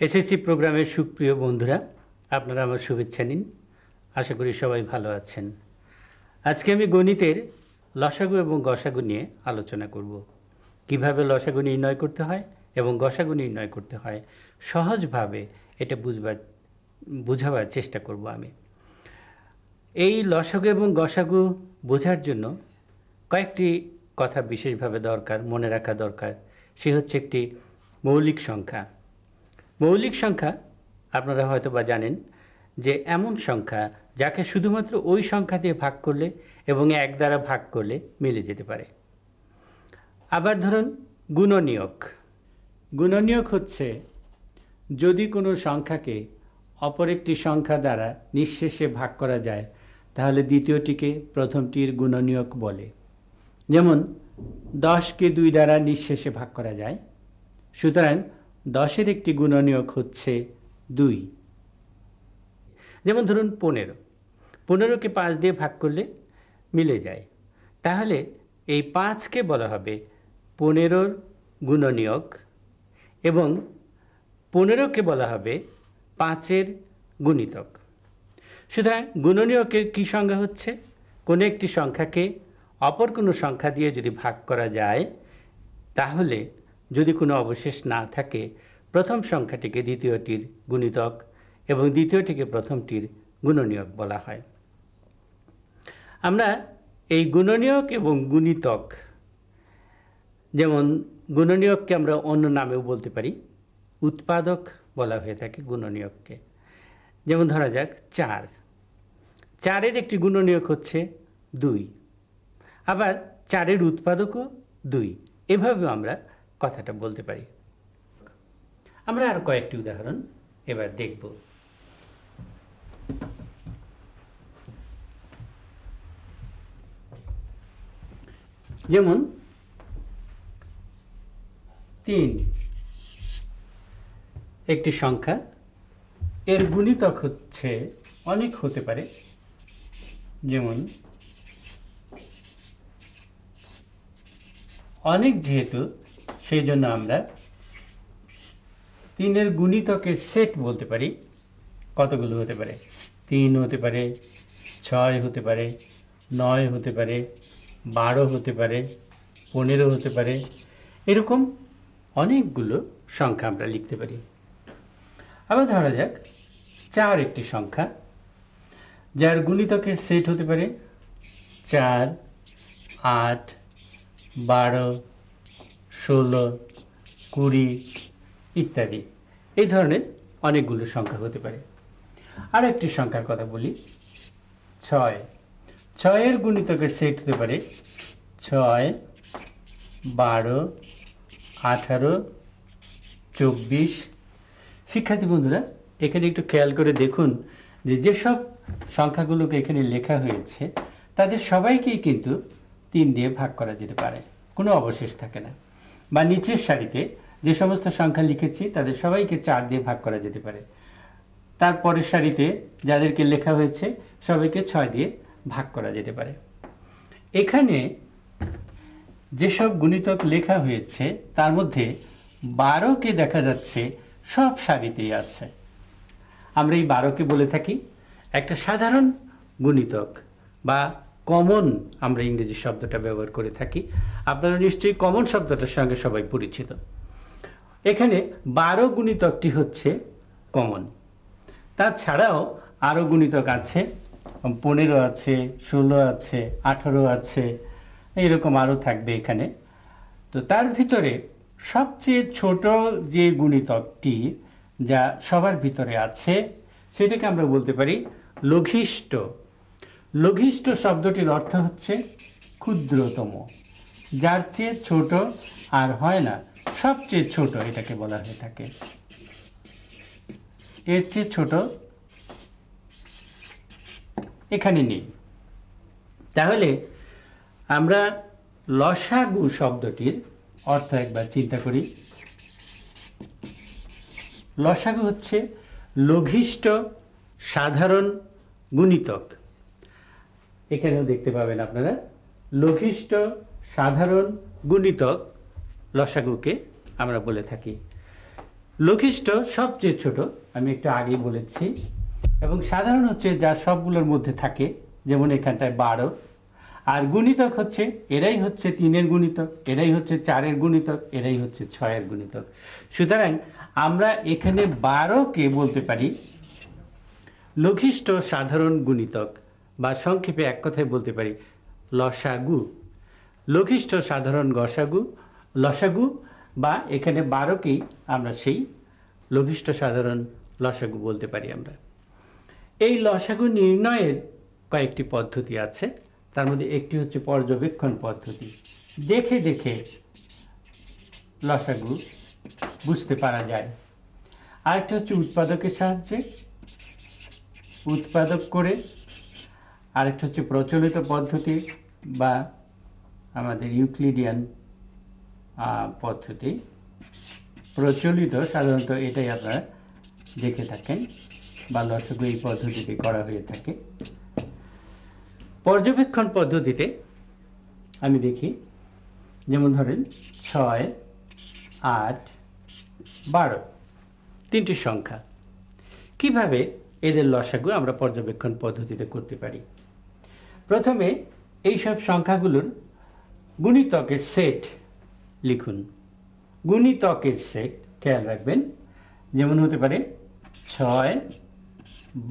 SSC প্রোগ্রামের সুপ্রিয় বন্ধুরা, আপনারা আমার শুভেচ্ছা নিন। আশা করি সবাই ভালো আছেন। আজকে আমি গণিতের লসাগু এবং গসাগু নিয়ে আলোচনা করব। কিভাবে লসাগু নির্ণয় করতে হয় এবং গসাগু নির্ণয় করতে হয় সহজভাবে এটা বুঝাবার চেষ্টা করব আমি। এই লসাগু এবং গসাগু বোঝার জন্য কয়েকটি কথা বিশেষভাবে মনে রাখা দরকার। সে হচ্ছে একটি মৌলিক সংখ্যা। মৌলিক সংখ্যা আপনারা হয়তো বা জানেন যে এমন সংখ্যা যাকে শুধুমাত্র ওই সংখ্যা দিয়ে ভাগ করলে এবং এক দ্বারা ভাগ করলে মিলে যেতে পারে। আবার ধরুন গুণনীয়ক। গুণনীয়ক হচ্ছে যদি কোনো সংখ্যাকে অপর একটি সংখ্যা দ্বারা নিঃশেষে ভাগ করা যায় তাহলে দ্বিতীয়টিকে প্রথমটির গুণনীয়ক বলে। যেমন 10কে 2 দ্বারা নিঃশেষে ভাগ করা যায়, সুতরাং 10-এর একটি গুণনীয়ক হচ্ছে 2। যেমন ধরুন 15কে 5 দিয়ে ভাগ করলে মিলে যায়, তাহলে এই 5কে বলা হবে 15-র গুণনীয়ক এবং 15কে বলা হবে 5-এর গুণিতক। সুতরাং গুণনীয়কের কী সংজ্ঞা হচ্ছে? কোনো একটি সংখ্যাকে অপর কোনো সংখ্যা দিয়ে যদি ভাগ করা যায় তাহলে যদি কোনো অবশেষ না থাকে প্রথম সংখ্যাটিকে দ্বিতীয়টির গুণিতক এবং দ্বিতীয়টিকে প্রথমটির গুণনীয়ক বলা হয়। আমরা এই গুণনীয়ক এবং গুণিতক, যেমন গুণনীয়ককে আমরা অন্য নামেও বলতে পারি, উৎপাদক বলা হয়ে থাকে গুণনীয়ককে। যেমন ধরা যাক 4-এর একটি গুণনীয়ক হচ্ছে 2, আবার 4-এর উৎপাদকও 2। এভাবেও আমরা কথাটা বলতে পারি। আমরা আর কয়েকটি উদাহরণ এবার দেখব। যেমন 3 একটি সংখ্যা, এর গুণিতক হচ্ছে অনেক হতে পারে। যেমন অনেক যেহেতু সেই জন্য আমরা 3-এর গুণিতকের সেট বলতে পারি। কতগুলো হতে পারে? 3 হতে পারে, 6 হতে পারে, 9 হতে পারে, 12 হতে পারে, 15 হতে পারে। এরকম অনেকগুলো সংখ্যা আমরা লিখতে পারি। আবার ধরা যাক 4 একটি সংখ্যা যার গুণিতকের সেট হতে পারে 4, 8, 12, 16, 20 ইত্যাদি। এই ধরনের অনেকগুলো সংখ্যা হতে পারে। আর একটি সংখ্যার কথা বলি, 6-এর গুণিতকের সেট হতে পারে 6, 12, 18, 24। শিক্ষার্থী বন্ধুরা, এখানে একটু খেয়াল করে দেখুন যে যেসব সংখ্যাগুলোকে এখানে লেখা হয়েছে তাদের সবাইকেই কিন্তু 3 দিয়ে ভাগ করা যেতে পারে, কোনো অবশেষ থাকে না। বা নিচের সারিতে যে সমস্ত সংখ্যা লিখেছি তাদের সবাইকে 4 দিয়ে ভাগ করা যেতে পারে। তারপরের সারিতে যাদেরকে লেখা হয়েছে সবাইকে 6 দিয়ে ভাগ করা যেতে পারে। এখানে যেসব গুণিতক লেখা হয়েছে তার মধ্যে 12কে দেখা যাচ্ছে সব সারিতেই আছে। আমরা এই 12কে বলে থাকি একটা সাধারণ গুণিতক বা কমন, আমরা ইংরেজি শব্দটা ব্যবহার করে থাকি। আপনারা নিশ্চয়ই কমন শব্দটার সঙ্গে সবাই পরিচিত। এখানে 12 গুণিতকটি হচ্ছে কমন। তাছাড়াও আরও গুণিতক আছে, 15 আছে, 16 আছে, 18 আছে, এইরকম আরও থাকবে এখানে। তো তার ভিতরে সবচেয়ে ছোট যে গুণিতকটি যা সবার ভিতরে আছে সেটাকে আমরা বলতে পারি লঘিষ্ঠ। লঘিষ্ঠ শব্দটির অর্থ হচ্ছে ক্ষুদ্রতম, যার চেয়ে ছোট আর হয় না, সবচেয়ে ছোট এটাকে বলা হয়ে থাকে। এর চেয়ে ছোট এখানে নেই। তাহলে আমরা লসাগু শব্দটির অর্থ একবার চিন্তা করি। লসাগু হচ্ছে লঘিষ্ঠ সাধারণ গুণিতক। এখানেও দেখতে পাবেন আপনারা লঘিষ্ঠ সাধারণ গুণিতক লসাগুকে আমরা বলে থাকি। লঘিষ্ঠ সবচেয়ে ছোট, আমি একটু আগেই বলেছি, এবং সাধারণ হচ্ছে যা সবগুলোর মধ্যে থাকে, যেমন এখানটায় 12। আর গুণিতক হচ্ছে এরাই হচ্ছে 3-এর গুণিতক, এরাই হচ্ছে 4-এর গুণিতক, এরাই হচ্ছে 6-এর গুণিতক। সুতরাং আমরা এখানে 12কে বলতে পারি লঘিষ্ঠ সাধারণ গুণিতক, বা সংক্ষেপে এক কথায় বলতে পারি লসাগু। লঘিষ্ঠ সাধারণ লসাগু, বা এখানে 12কেই আমরা সেই লঘিষ্ঠ সাধারণ লসাগু বলতে পারি আমরা। এই লসাগু নির্ণয়ের কয়েকটি পদ্ধতি আছে, তার মধ্যে একটি হচ্ছে পর্যবেক্ষণ পদ্ধতি। দেখে দেখে লসাগু বুঝতে পারা যায়। আরেকটা হচ্ছে উৎপাদকের সাহায্যে, উৎপাদক করে। আরেকটা হচ্ছে প্রচলিত পদ্ধতি বা আমাদের ইউক্লিডিয়ান পদ্ধতি। প্রচলিত সাধারণত এটাই আপনারা দেখে থাকেন, বা লসাগু এই পদ্ধতিতে করা হয়ে থাকে। পর্যবেক্ষণ পদ্ধতিতে আমি দেখি, যেমন ধরেন 6, 8, 12 তিনটি সংখ্যা। কিভাবে এদের লসাগু আমরা পর্যবেক্ষণ পদ্ধতিতে করতে পারি? প্রথমে এই সব সংখ্যাগুলোর গুণিতকের সেট লিখুন। গুণিতকের সেট খেয়াল রাখবেন, যেমন হতে পারে 6,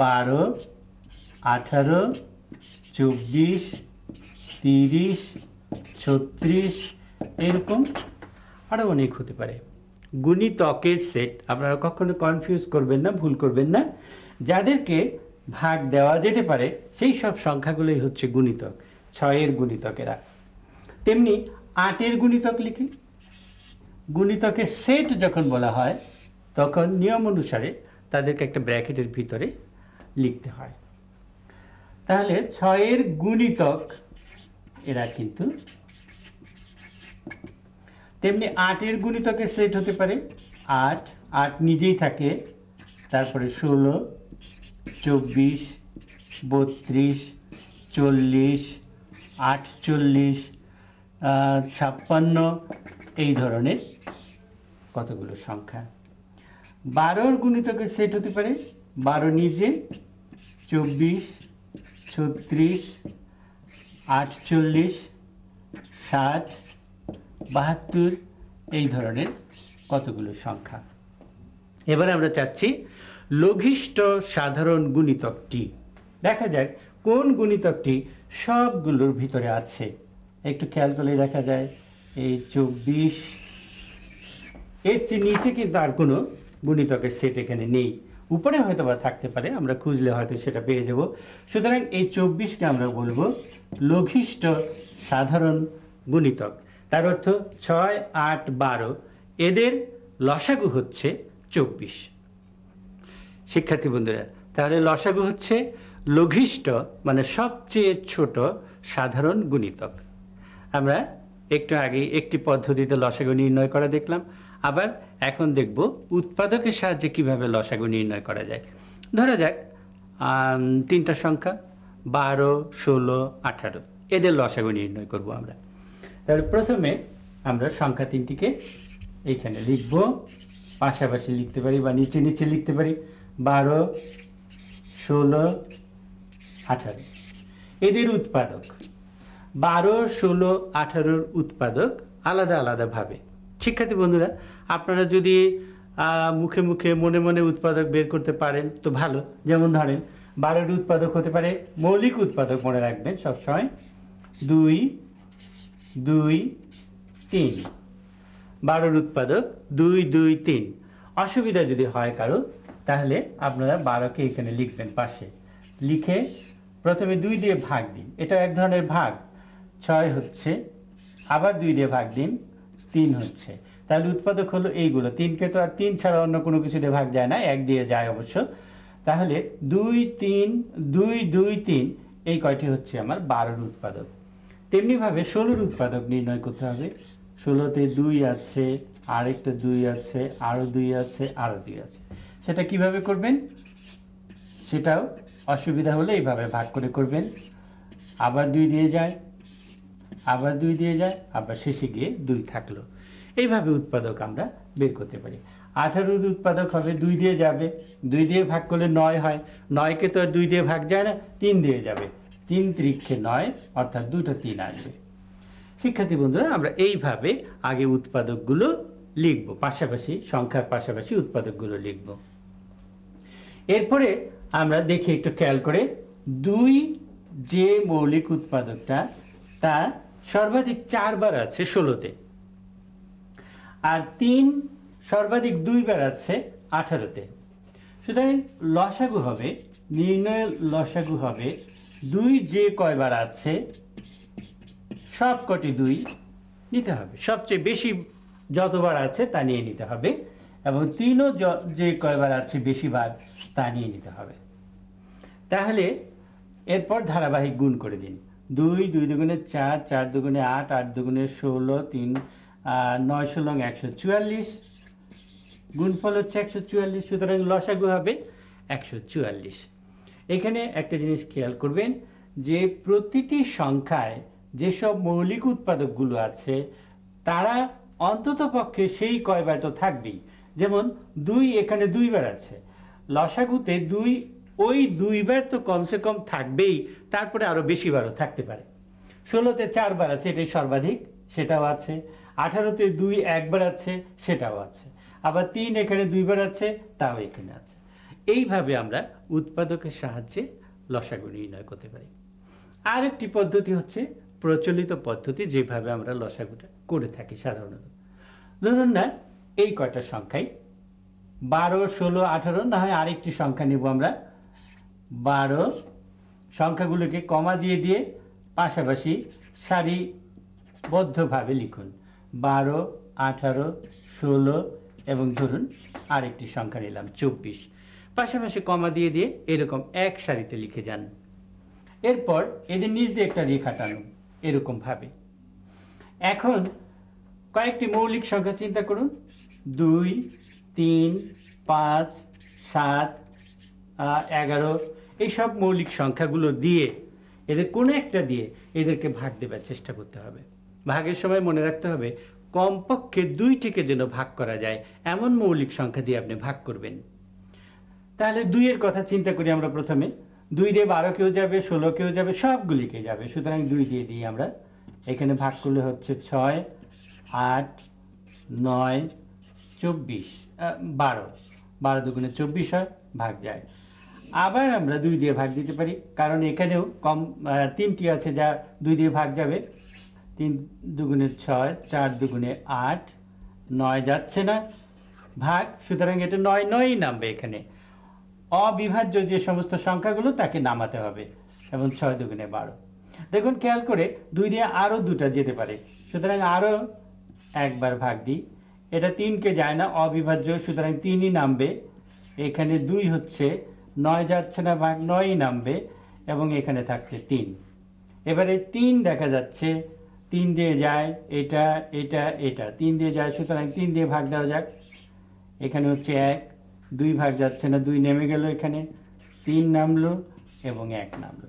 12, 18, 24, 30, 36, এরকম আরও অনেক হতে পারে। গুণিতকের সেট আপনারা কখনো কনফিউজ করবেন না, ভুল করবেন না। যাদেরকে ভাগ দেওয়া যেতে পারে সেই সব সংখ্যাগুলোই হচ্ছে গুণিতক, 6-এর গুণিতকেরা। তেমনি 8-এর গুণিতক লিখি। গুণিতকের সেট যখন বলা হয় তখন নিয়ম অনুসারে তাদেরকে একটা ব্র্যাকেটের ভিতরে লিখতে হয়। তাহলে 6-এর গুণিতক এরা কিন্তু। তেমনি 8-এর গুণিতকের সেট হতে পারে 8, 8 নিজেই থাকে, তারপরে 16, 24, 32, 40, 48, 56, এই ধরনের কতগুলো সংখ্যা। 12-এর গুণিতকের সেট হতে পারে 12 নিজে, 24, 36, 48, 60, 72, এই ধরনের কতগুলো সংখ্যা। এবার আমরা চাচ্ছি লঘিষ্ঠ সাধারণ গুণিতকটি। দেখা যাক কোন গুণিতকটি সবগুলোর ভিতরে আছে। একটু খেয়াল করলে দেখা যায় এই 24, এর চেয়ে নিচে কিন্তু আর কোনো গুণিতকের সেট এখানে নেই। উপরে হয়তো বা থাকতে পারে, আমরা খুঁজলে হয়তো সেটা পেয়ে যাব। সুতরাং এই 24কে আমরা বলবো লঘিষ্ঠ সাধারণ গুণিতক। তার অর্থ 6, 8, 12 এদের লসাগু হচ্ছে 24। শিক্ষার্থী বন্ধুরা, তাহলে লসাগু হচ্ছে লঘিষ্ঠ মানে সবচেয়ে ছোট সাধারণ গুণিতক। আমরা একটু আগে একটি পদ্ধতিতে লসাগু নির্ণয় করা দেখলাম, আবার এখন দেখব উৎপাদকের সাহায্যে কিভাবে লসাগু নির্ণয় করা যায়। ধরা যাক তিনটা সংখ্যা 12, 16, 18, এদের লসাগু নির্ণয় করব আমরা। তাহলে প্রথমে আমরা সংখ্যা তিনটিকে এইখানে লিখব, পাশাপাশি লিখতে পারি বা নিচে নিচে লিখতে পারি। 12, 16, 18 এদের উৎপাদক, 12, 16, 18 উৎপাদক আলাদা আলাদাভাবে। শিক্ষার্থী বন্ধুরা, আপনারা যদি মুখে মুখে মনে মনে উৎপাদক বের করতে পারেন তো ভালো। যেমন ধরেন 12 উৎপাদক হতে পারে, মৌলিক উৎপাদক মনে রাখবেন সবসময়, 2, 2, 3। 12 উৎপাদক 2, 2, 3। অসুবিধা যদি হয় কারো, তাহলে আপনারা 12কে এখানে লিখবেন পাশে, লিখে প্রথমে 2 দিয়ে ভাগ দিন, এটা এক ধরনের ভাগ। 6 হচ্ছে, আবার 2 দিয়ে ভাগ দিন, 3 হচ্ছে। তাহলে উৎপাদক হলো এইগুলো। 3কে তো আর 3 ছাড়া অন্য কোনো কিছু দিয়ে ভাগ যায় না, 1 দিয়ে যায় অবশ্য। তাহলে 2, 3, 2, 2, 3 এই কয়টি হচ্ছে আমার 12 উৎপাদক। তেমনিভাবে 16 উৎপাদক নির্ণয় করতে হবে। 16তে 2 আছে, আরেকটা 2 আছে, আরও 2 আছে, আরও 2 আছে। সেটা কিভাবে করবেন? সেটাও অসুবিধা হলে এইভাবে ভাগ করে করবেন। আবার 2 দিয়ে যায়, আবার 2 দিয়ে যায়, আবার শেষে গিয়ে 2 থাকলো। এইভাবে উৎপাদক আমরা বের করতে পারি। 18 উৎপাদক হবে, 2 দিয়ে যাবে, 2 দিয়ে ভাগ করলে 9 হয়। 9কে তো আর 2 দিয়ে ভাগ যায় না, 3 দিয়ে যাবে। 3 ত্রিক্ষে 9, অর্থাৎ 2টা 3 আসবে। শিক্ষার্থী বন্ধুরা, আমরা এইভাবে আগে উৎপাদকগুলো লিখব, পাশাপাশি সংখ্যার পাশাপাশি উৎপাদকগুলো লিখব। এরপরে আমরা দেখি একটু খেয়াল করে, 2 যে মৌলিক উৎপাদকটা, তা সর্বাধিক 4 বার আছে 16তে, আর 3 সর্বাধিক 2 বার আছে 18তে। সুতরাং লসাগু হবে, নির্ণয় লসাগু হবে 2 যে কয়বার আছে সব কটি 2 নিতে হবে, সবচেয়ে বেশি যতবার আছে তা নিয়ে নিতে হবে, এবং 3ও যে কয়বার আছে বেশিবার তা নিয়ে নিতে হবে। তাহলে এরপর ধারাবাহিক গুণ করে দিন। 2, 2 দুগুণে 4, 4 দুগুণে 8, 8 দুগুণে 16, 3, 9 16 144, গুণফল হচ্ছে 144। সুতরাং লসাগু হবে 144। এখানে একটা জিনিস খেয়াল করবেন যে প্রতিটি সংখ্যায় যেসব মৌলিক উৎপাদকগুলো আছে তারা অন্ততপক্ষে সেই কয়বার তো থাকবেই। যেমন 2 এখানে 2 বার আছে, লসাগুতে 2 ওই 2 বার তো কমসে কম থাকবেই, তারপরে আরও বেশিবারও থাকতে পারে। 16তে 4 বার আছে, এটাই সর্বাধিক, সেটাও আছে। 18তে 2 একবার আছে, সেটাও আছে। আবার 3 এখানে 2 বার আছে, তাও এখানে আছে। এইভাবে আমরা উৎপাদকের সাহায্যে লসাগু নির্ণয় করতে পারি। আরেকটি পদ্ধতি হচ্ছে প্রচলিত পদ্ধতি, যেভাবে আমরা লসাগুটা করে থাকি সাধারণত। ধরুন না, এই কয়টা সংখ্যাই 12, 16, 18, না হয় আরেকটি সংখ্যা নেব আমরা 12। সংখ্যাগুলোকে কমা দিয়ে দিয়ে পাশাপাশি সারিবদ্ধভাবে লিখুন, 12, 18, 16 এবং ধরুন আরেকটি সংখ্যা নিলাম 24। পাশাপাশি কমা দিয়ে দিয়ে এরকম এক সারিতে লিখে যান। এরপর এদের নিচ দিয়ে একটা রেখা টানুন এরকমভাবে। এখন কয়েকটি মৌলিক সংখ্যা চিন্তা করুন, 2, 3, 5, 7, 11। এইসব মৌলিক সংখ্যাগুলো দিয়ে এদের কোনো একটা দিয়ে এদেরকে ভাগ দেবার চেষ্টা করতে হবে। ভাগের সময় মনে রাখতে হবে কমপক্ষে 2টিকে যেন ভাগ করা যায় এমন মৌলিক সংখ্যা দিয়ে আপনি ভাগ করবেন। তাহলে 2 এর কথা চিন্তা করি আমরা প্রথমে। 2 দিয়ে 12 কেউ যাবে, 16 কেউ যাবে, সবগুলিকে যাবে। সুতরাং 2 দিয়ে দিই আমরা। এখানে ভাগ করলে হচ্ছে 6, 8, 9, 24, 12। 12 দুগুণে 24 হয়, ভাগ যায়। আবার আমরা 2 দিয়ে ভাগ দিতে পারি, কারণ এখানেও কম 3টি আছে যা 2 দিয়ে ভাগ যাবে। 3 দুগুণে 6, 4 দুগুণে 8, 9 যাচ্ছে না ভাগ, সুতরাং এটা 9 9ই নামবে। এখানে অবিভাজ্য যে সমস্ত সংখ্যাগুলো তাকে নামাতে হবে, এবং 6 দুগুণে 12। দেখুন খেয়াল করে 2 দিয়ে আরও 2টা যেতে পারে, সুতরাং আরও একবার ভাগ দিই। এটা 3কে যায় না, অবিভাজ্য, সুতরাং 3ই নামবে। এখানে 2 হচ্ছে, 9 যাচ্ছে না ভাগ, 9ই নামবে, এবং এখানে থাকছে 3। এবারে 3 দেখা যাচ্ছে, 3 দিয়ে যায়, এটা এটা এটা 3 দিয়ে যায়, সুতরাং 3 দিয়ে ভাগ দেওয়া যাক। এখানে হচ্ছে 1, 2 ভাগ যাচ্ছে না, 2 নেমে গেল, এখানে 3 নামলো এবং 1 নামলো।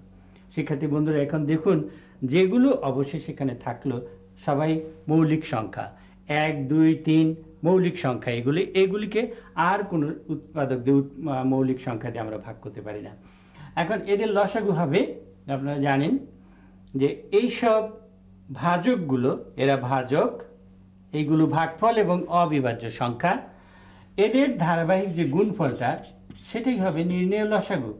শিক্ষার্থী বন্ধুরা, এখন দেখুন যেগুলো অবশেষ এখানে থাকলো সবাই মৌলিক সংখ্যা, 1 2 3 মৌলিক সংখ্যা, এগুলিকে আর কোনো উৎপাদক দিয়ে মৌলিক সংখ্যা দিয়ে আমরা ভাগ করতে পারি না। এখন এদের লসাগু হবে, আপনারা জানেন যে এই সব ভাজকগুলো, এরা ভাজক, এইগুলো ভাগফল এবং অবিভাজ্য সংখ্যা, এদের ধারাবাহিক যে গুণফলটা সেটাই হবে নির্ণেয় লসাগু।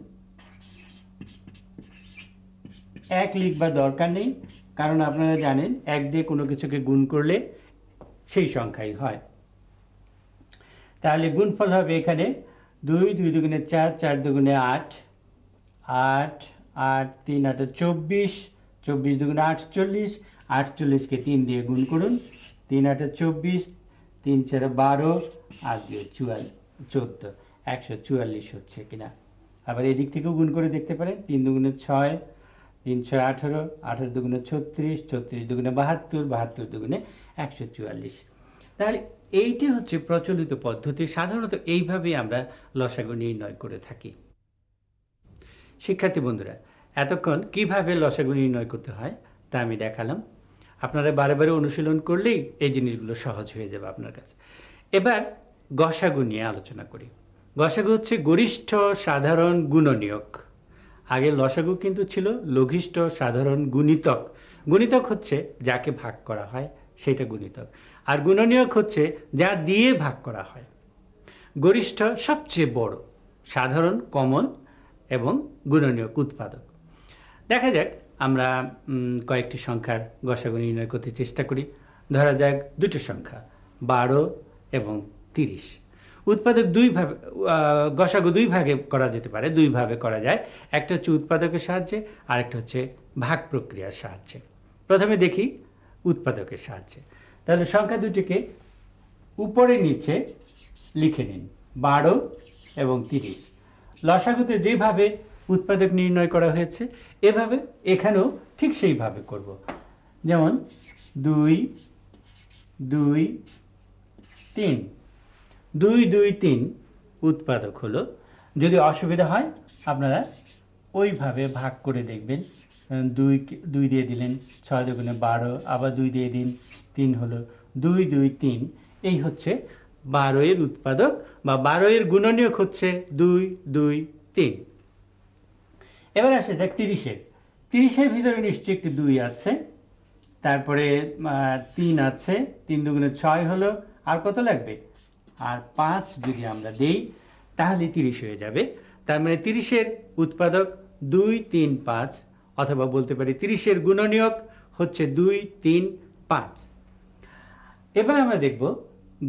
1 লিখবার দরকার নেই, কারণ আপনারা জানেন 1 দিয়ে কোনো কিছুকে গুণ করলে সেই সংখ্যাই হয়। তাহলে গুণফল হবে এখানে 2 2 দুগুণে 4 4 দুগুণে 8 8 8 3 8 24 24 দুগুণে 48 48কে 3 দিয়ে গুণ করুন, 3 8 24 3 4 12 আর 2 14 144 হচ্ছে কিনা। আবার এদিক থেকেও গুণ করে দেখতে পারেন, 3 দুগুণে 6 3 6 18 18 দুগুণে 36 36 দুগুণে 72 72 দুগুণে 144। তাহলে এইটি হচ্ছে প্রচলিত পদ্ধতি, সাধারণত এইভাবেই আমরা লসাগু নির্ণয় করে থাকি। শিক্ষার্থী বন্ধুরা, এতক্ষণ কিভাবে লসাগু নির্ণয় করতে হয় তা আমি দেখালাম। আপনারা বারে বারে অনুশীলন করলেই এই জিনিসগুলো সহজ হয়ে যাবে আপনার কাছে। এবার গসাগু নিয়ে আলোচনা করি। গসাগু হচ্ছে গরিষ্ঠ সাধারণ গুণনীয়ক। আগে লসাগু কিন্তু ছিল লঘিষ্ঠ সাধারণ গুণিতক। গুণিতক হচ্ছে যাকে ভাগ করা হয় সেটা গুণিতক, আর গুণনীয়ক হচ্ছে যা দিয়ে ভাগ করা হয়। গরিষ্ঠ সবচেয়ে বড়, সাধারণ কমন এবং গুণনীয়ক উৎপাদক। দেখা যাক আমরা কয়েকটি সংখ্যার গসাগু নির্ণয় করতে চেষ্টা করি। ধরা যাক দুটো সংখ্যা 12 এবং 30। উৎপাদক দুইভাবে, গসাগু দুই ভাগে করা যেতে পারে, দুইভাবে করা যায়। একটা হচ্ছে উৎপাদকের সাহায্যে, আর একটা হচ্ছে ভাগ প্রক্রিয়ার সাহায্যে। প্রথমে দেখি উৎপাদকের সাহায্যে। তাহলে সংখ্যা দুটিকে উপরে নিচে লিখে নিন, 12 এবং 30। লসাগুতে যেভাবে উৎপাদক নির্ণয় করা হয়েছে এভাবে এখানেও ঠিক সেইভাবে করব। যেমন 2 2 3, 2 2 3 উৎপাদক হলো। যদি অসুবিধা হয় আপনারা ওইভাবে ভাগ করে দেখবেন। 2 দিয়ে দিলেন, 6 দুগুণে 12, আবার 2 দিয়ে দিন, 3 হলো। 2 2 3, এই হচ্ছে 12 এর উৎপাদক, বা 12 এর গুণনীয়ক হচ্ছে 2 2 3। এবার আসে যাক 30-এর। 30-এর ভিতরে নিশ্চয়ই একটি 2 আছে, তারপরে 3 আছে, 3 দুগুণে 6 হলো, আর কত লাগবে? আর 5 যদি আমরা দেই তাহলে 30 হয়ে যাবে। তার মানে 30-এর উৎপাদক 2 3 5, অথবা বলতে পারি 30-এর গুণনীয়ক হচ্ছে 2 3 5। এবার আমরা দেখব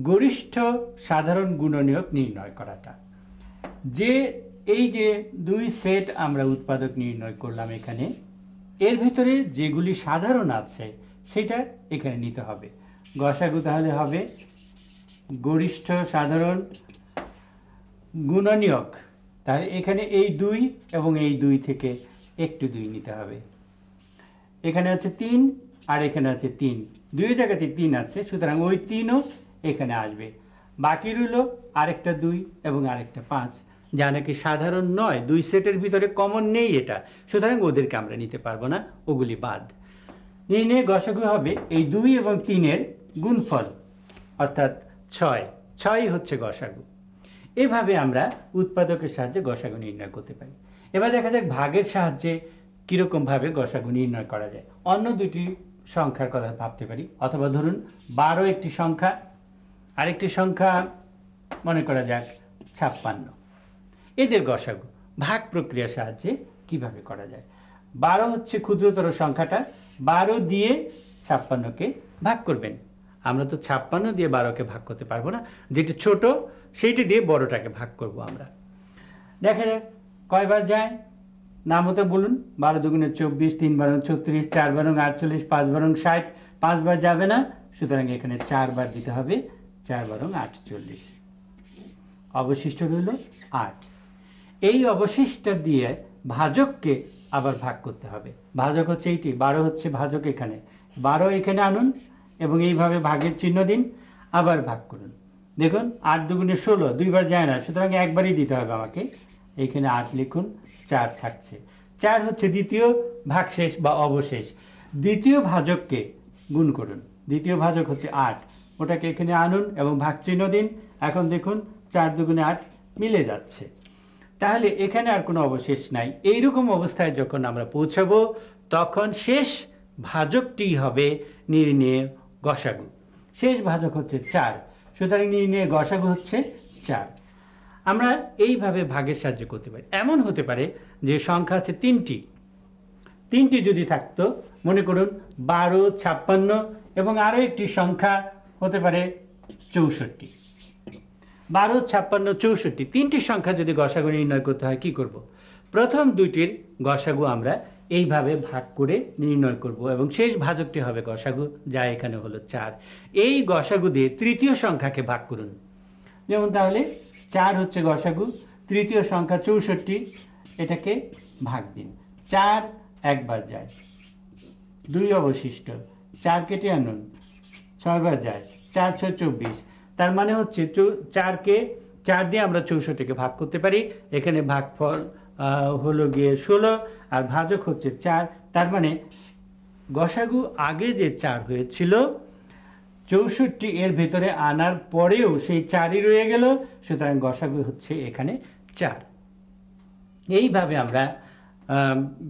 গরিষ্ঠ সাধারণ গুণনীয়ক নির্ণয় করাটা। এই যে 2 সেট আমরা উৎপাদক নির্ণয় করলাম এখানে, এর ভিতরে যেগুলি সাধারণ আছে সেটা এখানে নিতে হবে। গসাগু তাহলে হবে গরিষ্ঠ সাধারণ গুণনীয়ক। তাহলে এখানে এই 2 এবং এই 2 থেকে একটু 2 নিতে হবে। এখানে আছে 3 আর এখানে আছে 3, 2 জায়গাতে 3 আছে, সুতরাং ওই 3ও এখানে আসবে। বাকি রইল আরেকটা 2 এবং আরেকটা 5, যা নাকি সাধারণ নয়, 2 সেটের ভিতরে কমন নেই এটা, সুতরাং ওদেরকে আমরা নিতে পারবো না, ওগুলি বাদ। নির্ণয়ে গসাগু হবে এই 2 এবং 3-এর গুণফল, অর্থাৎ 6। 6 হচ্ছে গসাগু। এভাবে আমরা উৎপাদকের সাহায্যে গসাগু নির্ণয় করতে পারি। এবার দেখা যাক ভাগের সাহায্যে কীরকমভাবে গসাগু নির্ণয় করা যায়। অন্য দুটি সংখ্যার কথা ভাবতে পারি, অথবা ধরুন 12 একটি সংখ্যা, আরেকটি সংখ্যা মনে করা যাক 56। এদের গসাগু ভাগ প্রক্রিয়ার সাহায্যে কিভাবে করা যায়? 12 হচ্ছে ক্ষুদ্রতর সংখ্যাটা, 12 দিয়ে 56কে ভাগ করবেন। আমরা তো 56 দিয়ে 12কে ভাগ করতে পারবো না, যেটি ছোট সেইটি দিয়ে বড়টাকে ভাগ করব আমরা। দেখা যাক কয়বার যায়, নাম হতে বলুন। 12 দুগুণে 24, 3 বারং 36, 4 বারং 48, 5 বারং 60, 5 বার যাবে না, সুতরাং এখানে 4 বার দিতে হবে, 4 বারং 48। অবশিষ্ট রইল 8। এই অবশিষ্ট দিয়ে ভাজককে আবার ভাগ করতে হবে। ভাজক হচ্ছে এইটি, 12 হচ্ছে ভাজক এখানে, 12 এখানে আনুন এবং এইভাবে ভাগের চিহ্ন দিন, আবার ভাগ করুন। দেখুন 8 দুগুণে 16, 2 বার যায় না, সুতরাং একবারই দিতে হবে আমাকে। এইখানে 8 লিখুন, 4 থাকছে। 4 হচ্ছে দ্বিতীয় ভাগশেষ বা অবশেষ। দ্বিতীয় ভাজককে গুণ করুন। দ্বিতীয় ভাজক হচ্ছে 8, ওটাকে এখানে আনুন এবং ভাগ চিহ্ন দিন। এখন দেখুন 4 দুগুণে 8 মিলে যাচ্ছে, তাহলে এখানে আর কোনো অবশেষ নাই। এইরকম অবস্থায় যখন আমরা পৌঁছাবো তখন শেষ ভাজকটি হবে নির্ণেয় গসাগু। শেষ ভাজক হচ্ছে 4, সুতরাং নির্ণেয় গসাগু হচ্ছে 4। আমরা এইভাবে ভাগের সাহায্য করতে পারি। এমন হতে পারে যে সংখ্যা আছে 3টি যদি থাকতো, মনে করুন 12, 56 এবং আরও একটি সংখ্যা হতে পারে 64। 12, 56, 64 তিনটি সংখ্যা যদি গসাগু নির্ণয় করতে হয় কি করব? প্রথম দুইটির গসাগু আমরা এইভাবে ভাগ করে নির্ণয় করব এবং শেষ ভাজকটি হবে গসাগু, যা এখানে হলো 4। এই গসাগু দিয়ে তৃতীয় সংখ্যাকে ভাগ করুন। যেমন তাহলে 4 হচ্ছে গসাগু, তৃতীয় সংখ্যা 64, এটাকে ভাগ দিন। 4 একবার যায়, 2 অবশিষ্ট, 4 কেটে আনুন, 6 বার যায়, 4 6 24। তার মানে হচ্ছে 4 দিয়ে আমরা 64কে ভাগ করতে পারি। এখানে ভাগফল হলো গিয়ে 16 আর ভাজক হচ্ছে 4। তার মানে গসাগু আগে যে 4 হয়েছিল 64 এর ভিতরে আনার পরেও সেই 4ই রয়ে গেল, সুতরাং গসাগু হচ্ছে এখানে 4। এইভাবে আমরা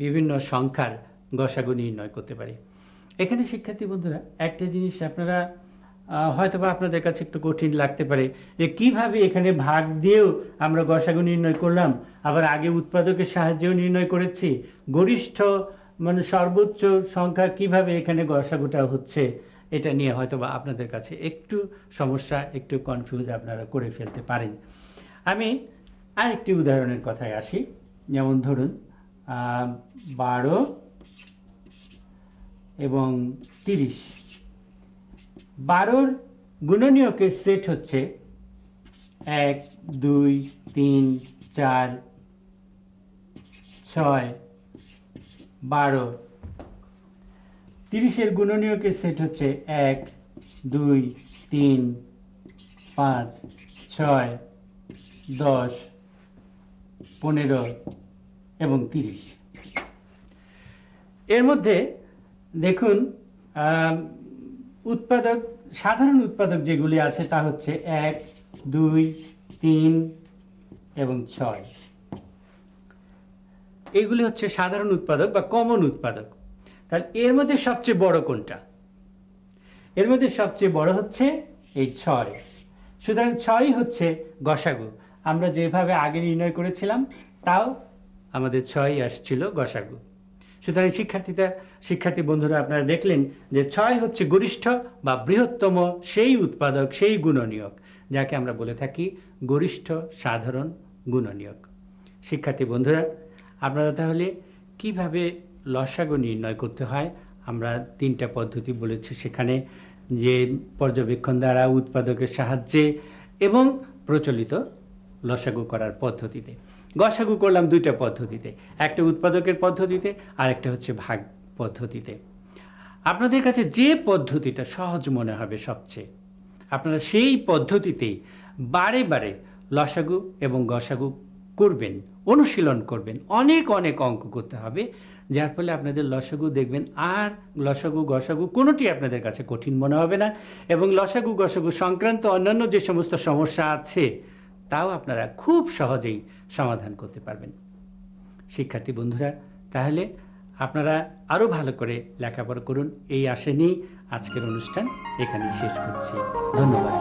বিভিন্ন সংখ্যার গসাগু নির্ণয় করতে পারি। এখানে শিক্ষার্থী বন্ধুরা একটা জিনিস আপনারা হয়তোবা আপনাদের কাছে একটু কঠিন লাগতে পারে যে কিভাবে এখানে ভাগ দিয়েও আমরা গসাগু নির্ণয় করলাম, আবার আগে উৎপাদকের সাহায্যেও নির্ণয় করেছি, গরিষ্ঠ মানে সর্বোচ্চ সংখ্যা কিভাবে এখানে গসাগুটা হচ্ছে, এটা নিয়ে হয়তোবা আপনাদের কাছে একটু সমস্যা, একটু কনফিউজ আপনারা করে ফেলতে পারেন। আমি আরেকটি উদাহরণের কথায় আসি। যেমন ধরুন 12 এবং 30। 12-র গুণনীয়কের সেট হচ্ছে 1 2 3 4 6 12। 30-এর গুণনীয়কের সেট হচ্ছে 1 2 3 5 6 10 15 এবং 30। এর মধ্যে দেখুন উৎপাদক, সাধারণ উৎপাদক যেগুলি আছে তা হচ্ছে 1 2 3 এবং 6। এইগুলি হচ্ছে সাধারণ উৎপাদক বা কমন উৎপাদক। তাহলে এর মধ্যে সবচেয়ে বড় কোনটা? এর মধ্যে সবচেয়ে বড় হচ্ছে এই 6। সুতরাং 6ই হচ্ছে গসাগু। আমরা যেভাবে আগে নির্ণয় করেছিলাম তাও আমাদের 6ই আসছিল গসাগু। সুতরাং শিক্ষার্থী বন্ধুরা আপনারা দেখলেন যে 6 হচ্ছে গরিষ্ঠ বা বৃহত্তম সেই উৎপাদক, সেই গুণনীয়ক যাকে আমরা বলে থাকি গরিষ্ঠ সাধারণ গুণনীয়ক। শিক্ষার্থী বন্ধুরা আপনারা তাহলে কিভাবে লসাগু নির্ণয় করতে হয়, আমরা 3টা পদ্ধতি বলেছি সেখানে, যে পর্যবেক্ষণ দ্বারা, উৎপাদকের সাহায্যে এবং প্রচলিত লসাগু করার পদ্ধতিতে। গসাগু করলাম 2টা পদ্ধতিতে, একটা উৎপাদকের পদ্ধতিতে আর একটা হচ্ছে ভাগ পদ্ধতিতে। আপনাদের কাছে যে পদ্ধতিটা সহজ মনে হবে সবচেয়ে, আপনারা সেই পদ্ধতিতেই বারে বারে লসাগু এবং গসাগু করবেন, অনুশীলন করবেন, অনেক অনেক অঙ্ক করতে হবে, যার ফলে আপনাদের লসাগু দেখবেন আর লসাগু গসাগু কোনোটি আপনাদের কাছে কঠিন মনে হবে না, এবং লসাগু গসাগু সংক্রান্ত অন্যান্য যে সমস্ত সমস্যা আছে তাও আপনারা খুব সহজেই সমাধান করতে পারবেন। শিক্ষার্থী বন্ধুরা তাহলে আপনারা আরও ভালো করে লেখাপড়া করুন, এই আশা নিয়ে আজকের অনুষ্ঠান এখানেই শেষ করছি। ধন্যবাদ।